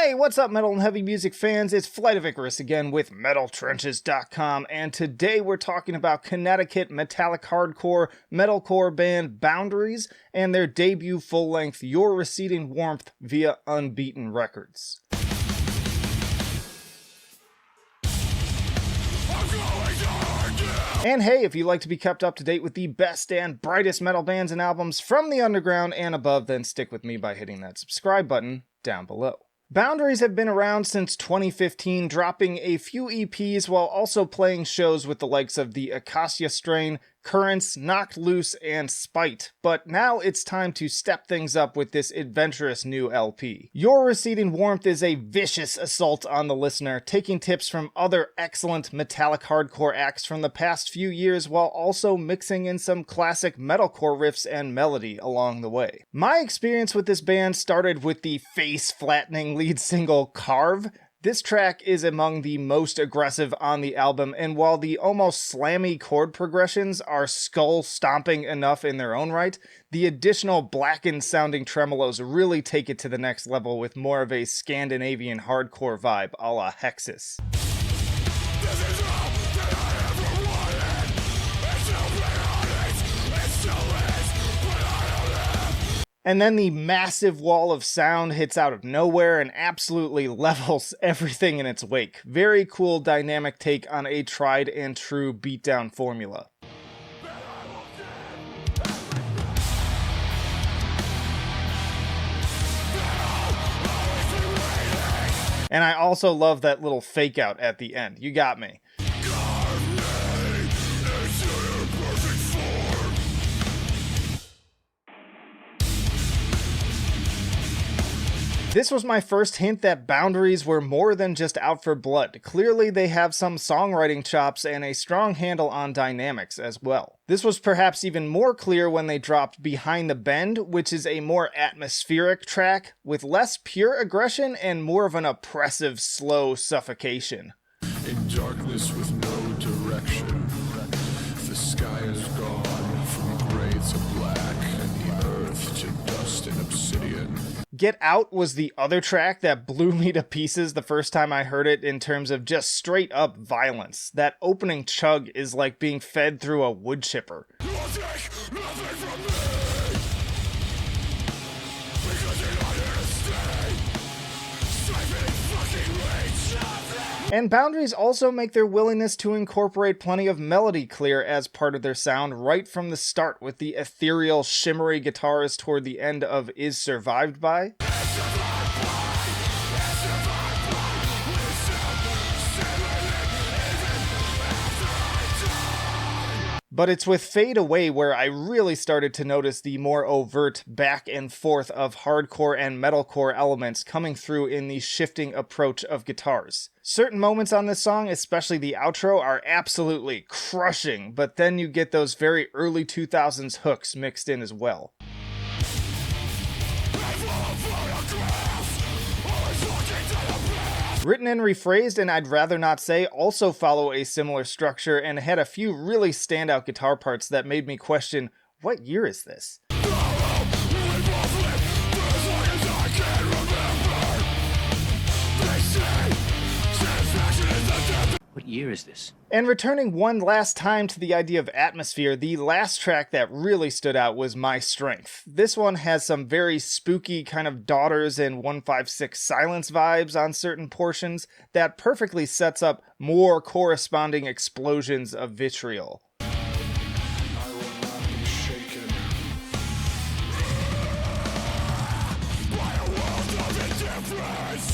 Hey, what's up, metal and heavy music fans? It's Flight of Icarus again with MetalTrenches.com, and today we're talking about Connecticut metallic hardcore metalcore band Boundaries and their debut full-length Your Receding Warmth via Unbeaten Records. And hey, if you'd like to be kept up to date with the best and brightest metal bands and albums from the underground and above, then stick with me by hitting that subscribe button down below. Boundaries have been around since 2015, dropping a few EPs while also playing shows with the likes of the Acacia Strain, Currents, Knocked Loose, and Spite. But now it's time to step things up with this adventurous new LP. Your Receding Warmth is a vicious assault on the listener, taking tips from other excellent metallic hardcore acts from the past few years while also mixing in some classic metalcore riffs and melody along the way. My experience with this band started with the face-flattening lead single Carve. This track is among the most aggressive on the album, and while the almost slammy chord progressions are skull-stomping enough in their own right, the additional blackened sounding tremolos really take it to the next level with more of a Scandinavian hardcore vibe a la Hexus. And then the massive wall of sound hits out of nowhere and absolutely levels everything in its wake. Very cool dynamic take on a tried and true beatdown formula. And I also love that little fake out at the end. You got me. This was my first hint that Boundaries were more than just out for blood. Clearly they have some songwriting chops and a strong handle on dynamics as well. This was perhaps even more clear when they dropped Behind the Bend, which is a more atmospheric track with less pure aggression and more of an oppressive, slow suffocation. In darkness with no direction, the sky is gone from gray to black and the earth to dust and obsidian. Get Out was the other track that blew me to pieces the first time I heard it in terms of just straight up violence. That opening chug is like being fed through a wood chipper. And Boundaries also make their willingness to incorporate plenty of melody clear as part of their sound right from the start, with the ethereal, shimmery guitars toward the end of Is Survived By. But it's with Fade Away where I really started to notice the more overt back and forth of hardcore and metalcore elements coming through in the shifting approach of guitars. Certain moments on this song, especially the outro, are absolutely crushing, but then you get those very early 2000s hooks mixed in as well. Written and Rephrased and I'd Rather Not Say also follow a similar structure and had a few really standout guitar parts that made me question, what year is this? What year is this? And returning one last time to the idea of atmosphere, the last track that really stood out was My Strength. This one has some very spooky kind of Daughters and 156 Silence vibes on certain portions that perfectly sets up more corresponding explosions of vitriol.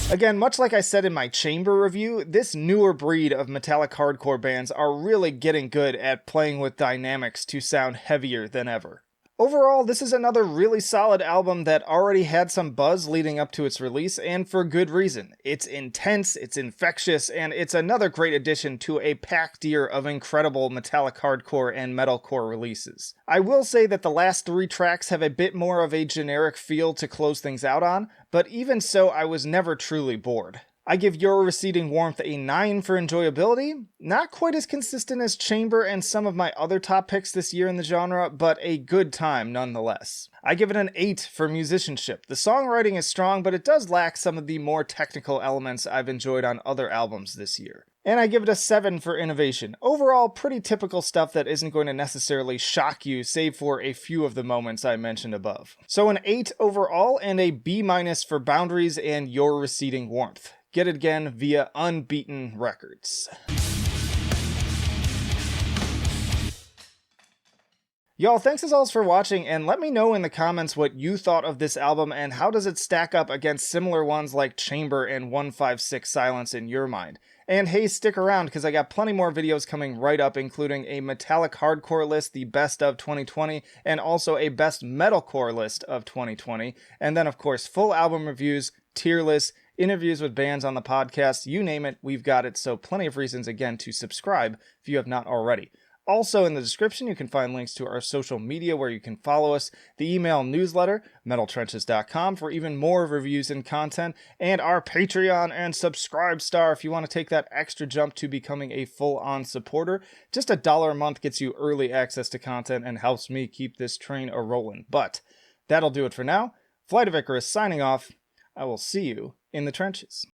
Again, much like I said in my Chamber review, this newer breed of metallic hardcore bands are really getting good at playing with dynamics to sound heavier than ever. Overall, this is another really solid album that already had some buzz leading up to its release, and for good reason. It's intense, it's infectious, and it's another great addition to a packed year of incredible metallic hardcore and metalcore releases. I will say that the last 3 tracks have a bit more of a generic feel to close things out on, but even so, I was never truly bored. I give Your Receding Warmth a 9 for enjoyability. Not quite as consistent as Chamber and some of my other top picks this year in the genre, but a good time nonetheless. I give it an 8 for musicianship. The songwriting is strong, but it does lack some of the more technical elements I've enjoyed on other albums this year. And I give it a 7 for innovation. Overall, pretty typical stuff that isn't going to necessarily shock you, save for a few of the moments I mentioned above. So an 8 overall and a B- for Boundaries and Your Receding Warmth. Get it again via Unbeaten Records. Y'all, thanks as always for watching, and let me know in the comments what you thought of this album and how does it stack up against similar ones like Chamber and 156 Silence in your mind. And hey, stick around because I got plenty more videos coming right up, including a metallic hardcore list, the best of 2020, and also a best metalcore list of 2020. And then, of course, full album reviews, tier lists, interviews with bands on the podcast, you name it, we've got it. So plenty of reasons, again, to subscribe if you have not already. Also, in the description, you can find links to our social media where you can follow us, the email newsletter, metaltrenches.com, for even more reviews and content, and our Patreon and Subscribe Star if you want to take that extra jump to becoming a full-on supporter. Just $1 a month gets you early access to content and helps me keep this train a-rolling. But that'll do it for now. Flight of Icarus signing off. I will see you in the trenches.